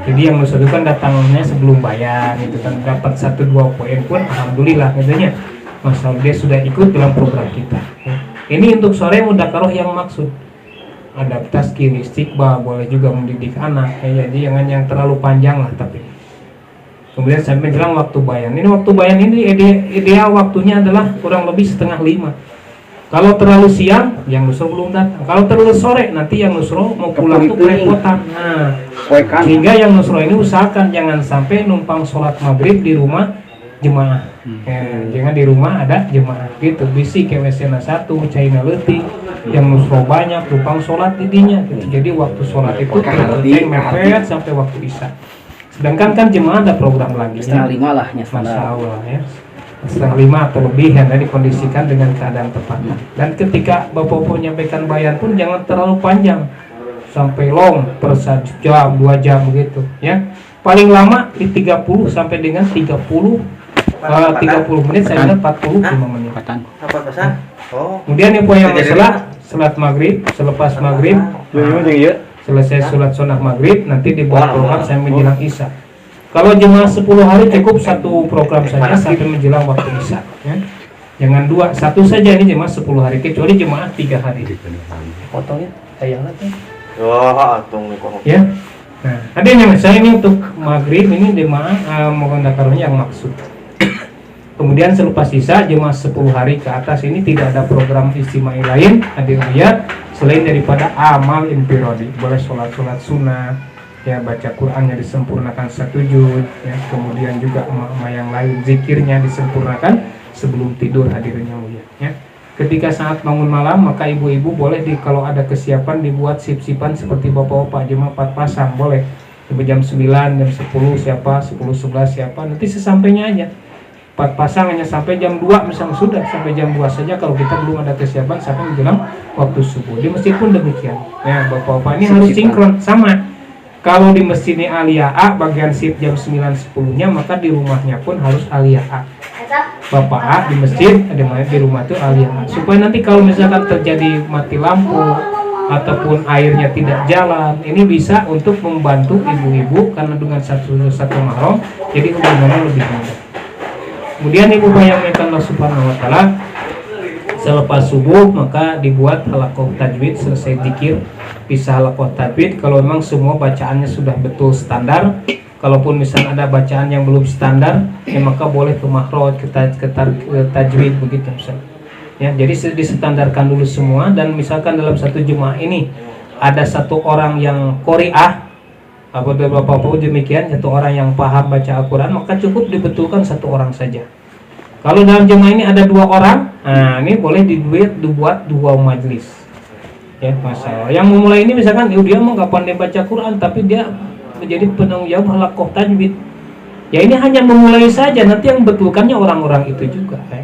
Jadi yang nusur itu kan datangnya sebelum bayar gitu kan, dapat 1-2 poin pun alhamdulillah katanya. Masalah dia sudah ikut dalam program kita. Ini untuk sore mudzakarah yang maksud ada tazkir, istiqbal, boleh juga mendidik anak ya, jadi jangan yang terlalu panjang lah. Tapi kemudian sampai menjelang waktu bayan. Ini waktu bayan ini ideal waktunya adalah kurang lebih 4:30. Kalau terlalu siang, yang nusro belum datang. Kalau terlalu sore, nanti yang nusro mau pulang tuh kerepotan. Nah, sehingga yang nusro ini usahakan jangan sampai numpang sholat maghrib di rumah jemaah. Jangan di rumah ada jemaah gitu. Bisi ke WC 1, caina leutik, yang nusro banyak, numpang sholat didinya. Gitu. Jadi waktu sholat itu mepet sampai waktu isya. Sedangkan kan jemaah ada program lagi. 4:30 lah ya. Masya Allah ya. 4:30 atau lebih ya, dikondisikan dengan keadaan tepat. Dan ketika Bapak-Bapak menyampaikan bayan pun jangan terlalu panjang sampai long per 1 jam 2 jam begitu ya. Paling lama di 30 sampai dengan 30 menit, saya ingat 45 menit. Kemudian yang poin yang salat maghrib, selepas maghrib selesai sholat sunnah maghrib, nanti dibuat program saya menjelang isya. Kalau jemaah 10 hari cukup 1 program saja sampai menjelang waktu isya ya. Jangan 2, 1 saja ini jemaah 10 hari, kecuali jemaah 3 hari. Fotonya sayang lagi. Ya. Nah, ada yang saya ini untuk maghrib ini jemaah mudzakarahnya yang maksud. Kemudian selepas isya jemaah 10 hari ke atas ini tidak ada program istimai lain hadir lihat selain daripada amal infiradi. Boleh sholat sunnah ya, baca Qurannya disempurnakan 1 juz ya, kemudian juga yang lain zikirnya disempurnakan sebelum tidur hadirnya mulia ya. Ketika saat bangun malam maka ibu-ibu boleh kalau ada kesiapan dibuat sip-sipan seperti bapak-bapak jemaah 4 pasang boleh. Jam 9, jam 10 siapa, 10-11 siapa, nanti sesampainya aja 4 pasang hanya sampai jam 2 misalnya sudah, sampai jam 2 saja kalau kita belum ada kesiapan sampai menjelang waktu subuh. Di masjid pun demikian ya, bapak-bapak ini harus sinkron sama. Kalau di masjid ini Alia A bagian sip jam 9-10 nya, maka di rumahnya pun harus Alia A. Bapak A di masjid, ada di rumah itu Alia A. Supaya nanti kalau misalkan terjadi mati lampu ataupun airnya tidak jalan, ini bisa untuk membantu ibu-ibu karena dengan satu mahram jadi hubungannya lebih mudah. Kemudian ibu bayangkan Allah Subhanahu wa taala selepas subuh maka dibuat halaqah tajwid, selesai zikir bisa halaqah tajwid. Kalau memang semua bacaannya sudah betul standar, kalaupun misalnya ada bacaan yang belum standar ya maka boleh ke makhraj, ke tajwid begitu misalnya. Ya, jadi distandarkan dulu semua. Dan misalkan dalam satu jemaah ini ada 1 orang yang qari'ah apa bapak-bapak demikian, 1 orang yang paham baca Al-Quran, maka cukup dibetulkan 1 orang saja. Kalau dalam jemaah ini ada 2 orang, nah ini boleh dibuat 2 majlis ya, masalah. Yang memulai ini misalkan dia mau nggak pandai baca Quran tapi dia menjadi penanggung jawab halaqah tajwid ya, ini hanya memulai saja, nanti yang betulkannya orang-orang itu juga ya.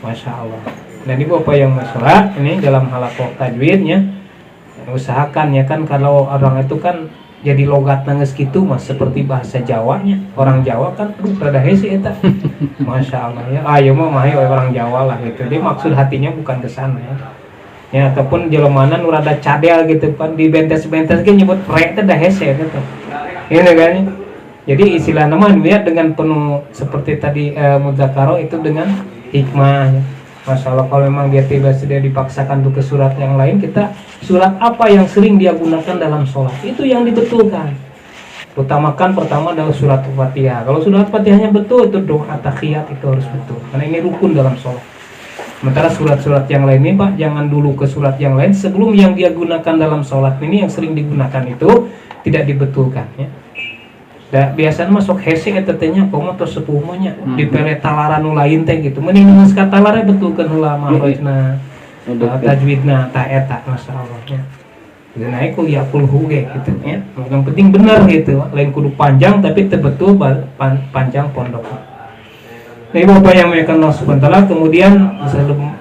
Masya Allah. Dan ini bapak yang masalah ini dalam halaqah tajwidnya usahakan ya kan, kalau orang itu kan jadi logat nangis gitu mas, seperti bahasa Jawanya. Orang Jawa kan rada hese eta. Masya Allah ya. Ayo mah orang Jawa lah gitu. Dia maksud hatinya bukan ke sana ya. Ya ataupun jelemanan rada cadel gitu kan, di bentes-bentes ge nyebut pre teh dah hese gitu. Ini kan. Jadi istilah nama ya dengan penuh seperti tadi mudzakarah itu dengan hikmah ya. Masya Allah, kalau memang dia tidak dipaksakan untuk ke surat yang lain, kita surat apa yang sering dia gunakan dalam sholat itu yang dibetulkan. Utamakan pertama adalah surat Fatihah. Kalau surat Fatihahnya betul, itu doa tahiyat itu harus betul, karena ini rukun dalam sholat. Sementara surat-surat yang lain ini Pak, jangan dulu ke surat yang lain sebelum yang dia gunakan dalam sholat ini yang sering digunakan itu tidak dibetulkan ya. Da biasanya masuk hese eta teh nya komo tos sepuh mah nya dipere talaran nu lain teh gitu. Mending geus ka talara betulkeun heula mahrajna. Tajwidna ta eta masyaallah nya. Dan naik kuliah kulhu ge gitu ya. Yang penting benar gitu. Lain kudu panjang tapi teu betul panjang pondok. Nah, Bapak yang meyakinkan Allah Subhanahu wa taala, kemudian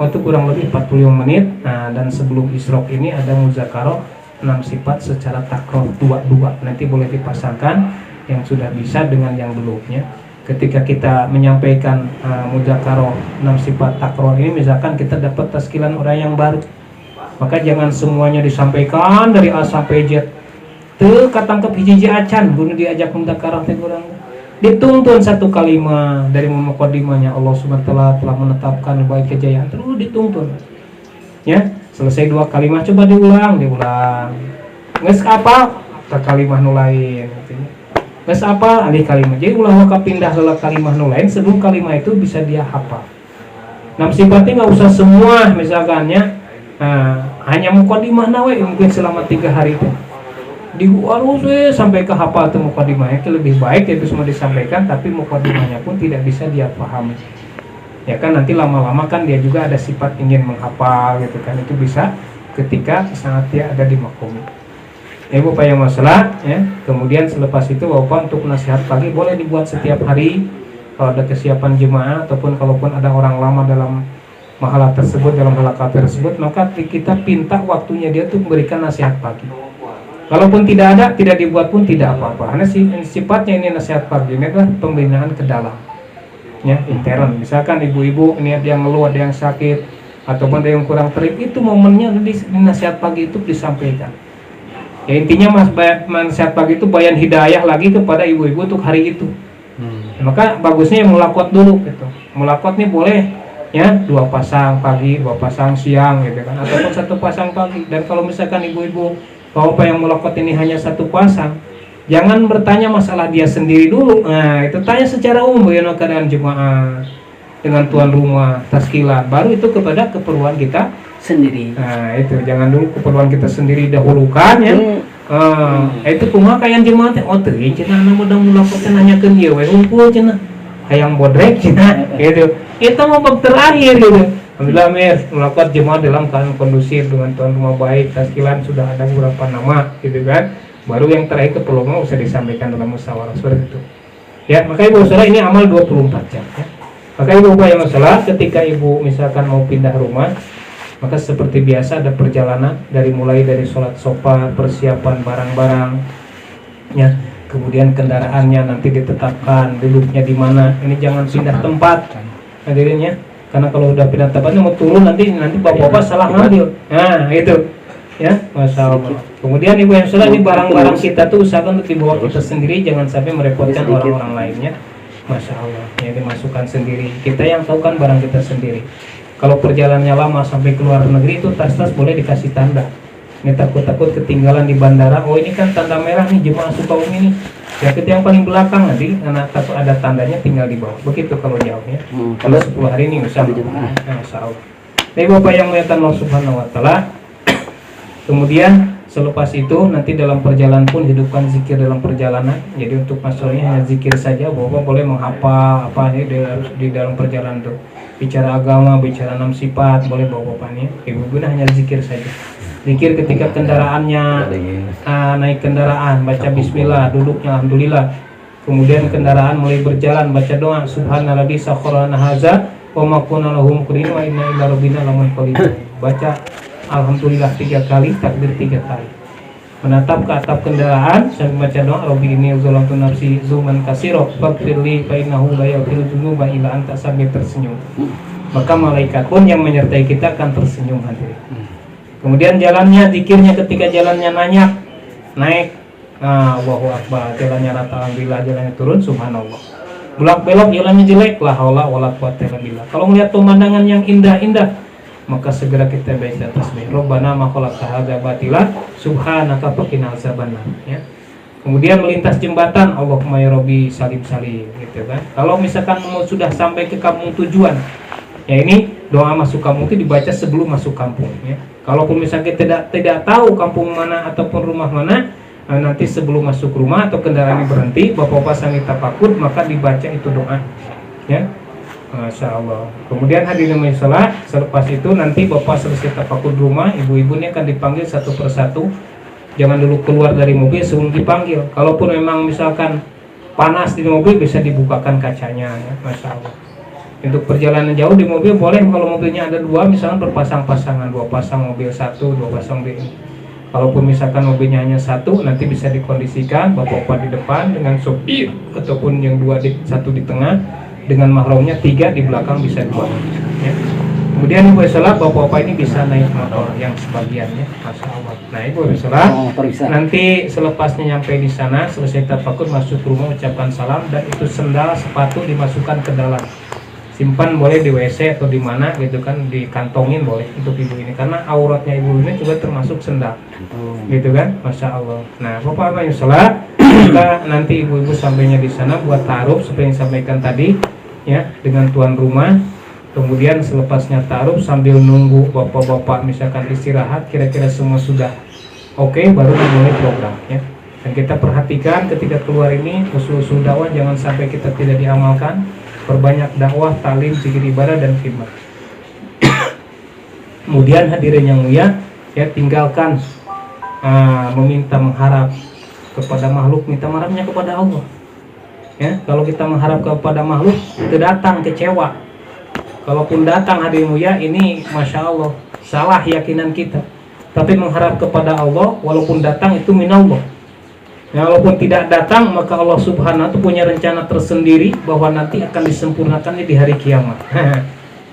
waktu kurang lebih 45 menit. Nah, dan sebelum isyraq ini ada mudzakarah 6 sifat secara takror 2-2. Nanti boleh dipasangkan yang sudah bisa dengan yang belumnya. Ketika kita menyampaikan mudzakarah 6 sifat takror ini, misalkan kita dapat taskilan orang yang baru, maka jangan semuanya disampaikan dari A sampai Z teu katangkep hiji-hiji acan bunuh diajak muntakarah teh urang dituntun satu kalimat dari muqaddimahnya Allah Subhanahu wa taala telah menetapkan baik kejayaan terus dituntun ya selesai 2 kalimat coba diulang geus apa ke kalimat nu lain gitu ya. Geus apa alih kalimat jadi ulah waka pindah heula kalimat nu lain sebelum kalimat itu bisa dia hafal. Nah sifatnya nggak usah semua misalkannya hanya muqaddimahna we mungkin selama 3 hari itu harus sampai ke hafal atau muqaddimahnya itu lebih baik itu semua disampaikan tapi muqaddimahnya pun tidak bisa dia pahami ya kan nanti lama-lama kan dia juga ada sifat ingin menghafal gitu kan itu bisa ketika sangat dia ada di makom. Ibu payah masalah ya kemudian selepas itu Bapak untuk nasihat pagi boleh dibuat setiap hari kalau ada kesiapan jemaah ataupun kalaupun ada orang lama dalam mahalah tersebut dalam halaqah tersebut maka kita pinta waktunya dia tuh memberikan nasihat pagi. Kalaupun tidak ada, tidak dibuat pun tidak apa-apa. Karena sifatnya ini nasihat pagi ini adalah pembinaan ke dalam, ya intern. Misalkan ibu-ibu ini ada yang ngeluh, ada yang sakit, ataupun ada yang kurang terip, itu momennya di nasihat pagi itu disampaikan. Ya intinya nasihat pagi itu bayan hidayah lagi kepada ibu-ibu untuk hari itu. Maka bagusnya yang mulakot dulu, gitu. Mulakot nih boleh, ya 2 pasang pagi, 2 pasang siang, gitu kan, ataupun 1 pasang pagi. Dan kalau misalkan ibu-ibu Bapak yang melakot ini hanya 1 pasang, jangan bertanya masalah dia sendiri dulu. Nah, itu tanya secara umum bagaimana keadaan jemaah dengan tuan rumah, taskilan. Baru itu kepada keperluan kita sendiri. Nah, itu jangan dulu keperluan kita sendiri dahulukan ya. Itu kumaha kayan jemaah teh oh teuing cenah anu modal melakot teh nanyakeun ieu we hungkul cenah. Hayang bodrek cenah gitu. Itu mah bab terakhir gitu. Alhamdulillah Mir, melakukan jemaah dalam keadaan kondusif dengan tuan rumah baik, taskilan sudah ada beberapa nama, gitu kan. Baru yang terakhir keperluan usah disampaikan dalam musyawarah seperti itu. Ya, maka ibu saudara ini amal 24 jam. Ya. Maka ibu yang masalah ketika ibu misalkan mau pindah rumah, maka seperti biasa ada perjalanan dari mulai dari sholat sofa, persiapan barang-barang, ya. Kemudian kendaraannya nanti ditetapkan duduknya di mana. Ini jangan pindah tempat, hadirin ya. Karena kalau udah pindah tempatnya mau turun nanti bapak-bapak salah ngambil. Nah itu ya Masya Allah. Kemudian ibu yang salah ini barang-barang kita tuh usahakan untuk dibawa kita sendiri, jangan sampai merepotkan orang-orang lainnya. Masya Allah ya dimasukkan sendiri. Kita yang tahu kan barang kita sendiri. Kalau perjalanannya lama sampai keluar negeri itu tas-tas boleh dikasih tanda. Ini takut-takut ketinggalan di bandara. Oh ini kan tanda merah nih jemaah Sukabumi nih. Ya kita yang paling belakang nanti karena takut ada tandanya tinggal di bawah. Begitu kalau jauhnya. Kalau 10 hari ini usah. Masya Allah. Ini Bapak yang melihat Allah Subhanahu wa taala. Kemudian selepas itu nanti dalam perjalanan pun hidupkan zikir dalam perjalanan. Jadi untuk masalahnya hanya zikir saja. Bapak boleh menghafal apa ya di dalam perjalanan itu. Bicara agama, bicara 6 sifat boleh Bapak-bapaknya. Ibu-ibu hanya zikir saja. Zikir ketika kendaraannya naik kendaraan baca bismillah, duduknya alhamdulillah. Kemudian kendaraan mulai berjalan baca doa subhanalladzi sakhkhara lana hadza wa ma kunna lahu muqrinin wa inna ila rabbina lamunqalibun. Baca alhamdulillah 3 kali, takbir 3 kali. Menatap ke atap kendaraan sambil baca doa rabbi inni zalamtu nafsi zulman katsira faghfirli fa innahu la yaghfiru dzunuba illa anta sambil tersenyum. Maka malaikat pun yang menyertai kita akan tersenyum hadirin. Kemudian jalannya, zikirnya ketika jalannya naik, Allahu Akbar, jalannya rata alhamdulillah, jalannya turun subhanallah. Belok belok jalannya jelek, la haula wala quwata illa billah. Kalau melihat pemandangan yang indah-indah, maka segera kita baca tasbih. Rabbana ma khalaqta hadza batila, subhanaka faqina azabannar. Ya. Kemudian melintas jembatan, Allahumma ya Rabbi salim salim, gitu kan. Kalau misalkan mau sudah sampai ke kampung tujuan, ya ini doa masuk kampung itu dibaca sebelum masuk kampung ya. Kalaupun misalnya tidak tahu kampung mana ataupun rumah mana, nanti sebelum masuk rumah atau kendaraan berhenti, bapak-bapak sambil tafakur maka dibaca itu doa ya. Masya Allah. Kemudian hadirin salat, selepas itu nanti bapak selesai tafakur rumah, ibu-ibu ini akan dipanggil satu persatu. Jangan dulu keluar dari mobil sebelum dipanggil. Kalaupun memang misalkan panas di mobil bisa dibukakan kacanya ya. Masya Allah. Untuk perjalanan jauh di mobil boleh kalau mobilnya ada 2 misalkan berpasang-pasangan 2 pasang mobil 1, 2 pasang mobil ini. Kalaupun misalkan mobilnya hanya 1 nanti bisa dikondisikan bapak-bapak di depan dengan sopir ataupun yang 1 di tengah dengan mahramnya 3 di belakang bisa 2 ya. Kemudian Ibu Salah, bapak-bapak ini bisa naik motor yang sebagiannya, Masya Allah. Nah Ibu Salah, Motor bisa. nanti selepasnya nyampe di sana, selesai tafakur masuk rumah ucapkan salam, dan itu sendal sepatu dimasukkan ke dalam. Simpan boleh di WC atau di mana gitu kan, dikantongin boleh untuk ibu ini, karena auratnya ibu ini juga termasuk sendal, gitu kan, Masya Allah. Nah bapak-bapak yang salah, kita nanti ibu-ibu sampainya di sana buat taruh seperti yang sampaikan tadi, ya, dengan tuan rumah. Kemudian selepasnya taruh sambil nunggu bapak-bapak misalkan istirahat, kira-kira semua sudah oke, baru dimulai program, ya. Dan kita perhatikan ketika keluar ini usul-usul dakwah jangan sampai kita tidak diamalkan. Perbanyak dakwah, talim, zikir ibadah dan khidmat. Kemudian hadirin yang mulia, ya, tinggalkan meminta mengharap kepada makhluk, minta mengharapnya kepada Allah. Ya, kalau kita mengharap kepada makhluk, itu datang kecewa. Kalaupun datang hadirin mulia, ini Masya Allah salah keyakinan kita. Tapi mengharap kepada Allah, walaupun datang itu minallah. Ya, walaupun tidak datang, maka Allah Subhanahu wa Ta'ala punya rencana tersendiri bahwa nanti akan disempurnakannya di hari kiamat.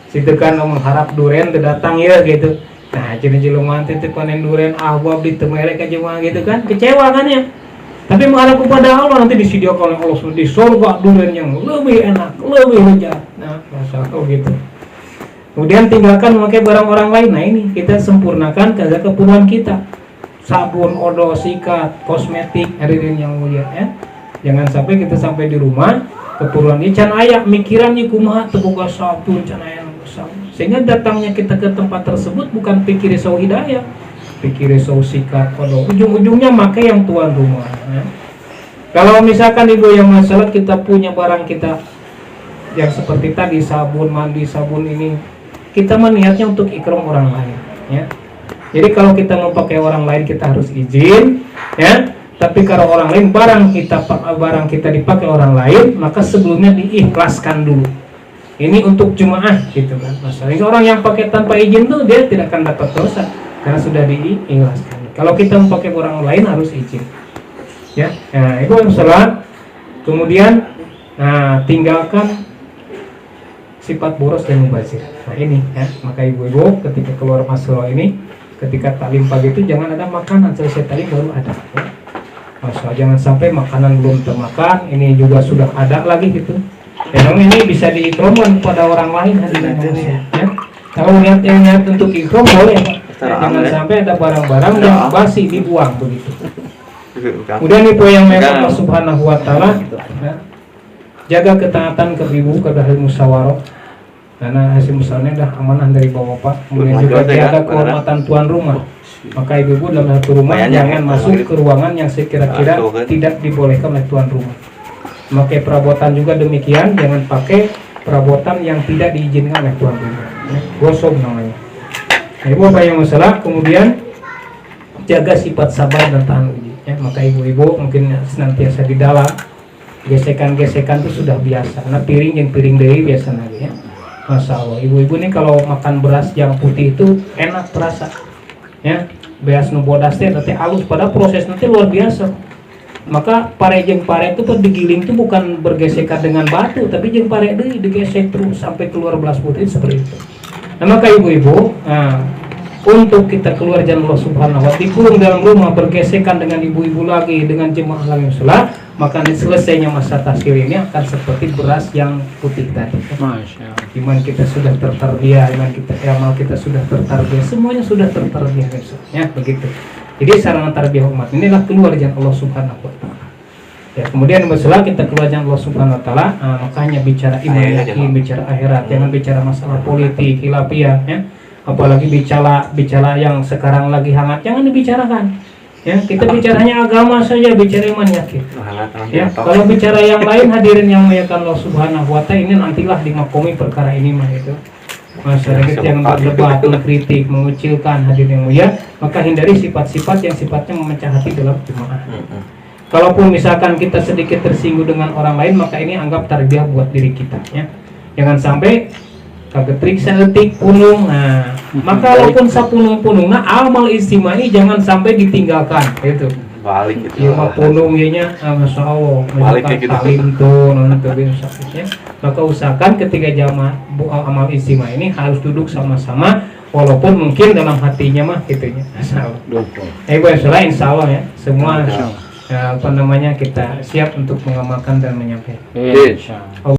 Situ kan mengharap duren datang ya gitu. Nah, jadi jelema teh panen duren ahwab di temelek aja mah gitu kan, kecewa kan ya. Tapi mengharap kepada Allah, nanti disediakan oleh Allah di surga duren yang lebih enak, lebih lezat. Nah, Masya Allah gitu. Kemudian tinggalkan memakai barang orang lain. Nah ini kita sempurnakan kerja keperluan kita. Sabun, odol, sikat, kosmetik, hadirin yang mulia, ya. Jangan sampai kita sampai di rumah keperluan ini can aya mikiran nih kumaha teu boga sabun can aya sabun. Sehingga datangnya kita ke tempat tersebut bukan pikir sau hidayah, pikir sau sikat, odol. Ujung-ujungnya pakai yang tuan rumah, ya. Kalau misalkan ibu yang masalah kita punya barang kita yang seperti tadi sabun mandi, sabun ini, kita meniatnya untuk ikram orang lain, ya. Jadi kalau kita mau pakai orang lain kita harus izin, ya. Tapi kalau orang lain barang kita dipakai orang lain, maka sebelumnya diikhlaskan dulu. Ini untuk jemaah gitu kan. Masalahnya orang yang pakai tanpa izin tuh dia tidak akan dapat dosa karena sudah diikhlaskan. Kalau kita mau pakai orang lain harus izin. Ya. Nah, itu yang salah. Kemudian tinggalkan sifat boros dan mubazir. Nah ini ya, maka ibu-ibu ketika keluar masuk ini, ketika taklim pagi itu jangan ada makanan, selesai taklim baru ada, ya. Masalah jangan sampai makanan belum termakan, ini juga sudah ada lagi gitu. Memang ini bisa diikramkan kepada orang lain hadirin ya. Kalau niat untuk ikram boleh, ya, jangan sampai ada barang-barang yang basi dibuang begitu. Kemudian itu yang memang Allah Subhanahu wa Ta'ala, ya, jaga ketaatan ke ibu ke dahil musyawarah. Karena hasil musyawarahnya dah amanah dari bapak. Kemudian juga jaga kehormatan tuan rumah. Maka ibu-ibu dalam satu rumah jangan masuk ke ruangan yang sekira-kira tidak dibolehkan oleh tuan rumah. Memakai perabotan juga demikian, jangan pakai perabotan yang tidak diizinkan oleh tuan rumah. Gosok namanya. Nah, ibu apa yang masalah? Kemudian jaga sifat sabar dan tahan uji. Ya, maka ibu-ibu mungkin senantiasa di dalam gesekan-gesekan itu sudah biasa. Nah piring yang piring dari biasa lagi ya. Masya Allah, ibu-ibu nih kalau makan beras yang putih itu enak terasa, ya. Beras nu bodas teh nanti halus, pada proses nanti luar biasa. Maka pare jeung pare itu tuh digiling itu bukan bergesekan dengan batu, tapi jeung pare deui digesek terus sampai keluar beras putih seperti itu. Nah maka ibu-ibu, untuk kita keluar jalan Allah Subhanahu wa Ta'ala dikurung dalam rumah bergesekan dengan ibu-ibu lagi, dengan jemaah lagi sholat, maka selesainya masa tasyir ini akan seperti beras yang putih tadi. Masya Allah. Iman kita sudah tertarbiyah, amal kita sudah tertarbiyah, semuanya sudah tertarbiyah, ya begitu. Jadi sarana tarbiyah umat inilah keluar jalan Allah Subhanahu wa Ta'ala. Ya, kemudian masalah kita keluar jalan Allah Subhanahu wa Ta'ala, makanya bicara iman yakin, bicara akhirat, jangan bicara masalah politik, khilafiyah, ya. Apalagi bicara yang sekarang lagi hangat, jangan dibicarakan. Ya, kita bicaranya agama saja, bicara iman yakin. Ya, kalau bicara yang lain hadirin yang muliakan Allah Subhanahu wa Ta'ala, ini nantilah dimakomi perkara ini mah itu. Masyarakat yang berdebat, mengkritik, mengucilkan hadirin yang mulia, maka hindari sifat-sifat yang sifatnya memecah hati dalam jemaah. Kalaupun misalkan kita sedikit tersinggung dengan orang lain, maka ini anggap tarbiyah buat diri kita, ya. Jangan sampai kagetrik seetik punung. Nah, maka walaupun sapunung-punung, nah amal istimai jangan sampai ditinggalkan. Itu. balik gitu. Ieu mah punung ieu nya masya Allah Balik misalkan kayak gitu. salim tuh nonton sakitnya, maka usahakan ketika jamaah amal istimewa ini harus duduk sama-sama walaupun mungkin dalam hatinya mah gitunya masalah. Bu Sula insya Allah ya semua apa namanya kita siap untuk mengamalkan dan menyampaikan. Insya Allah.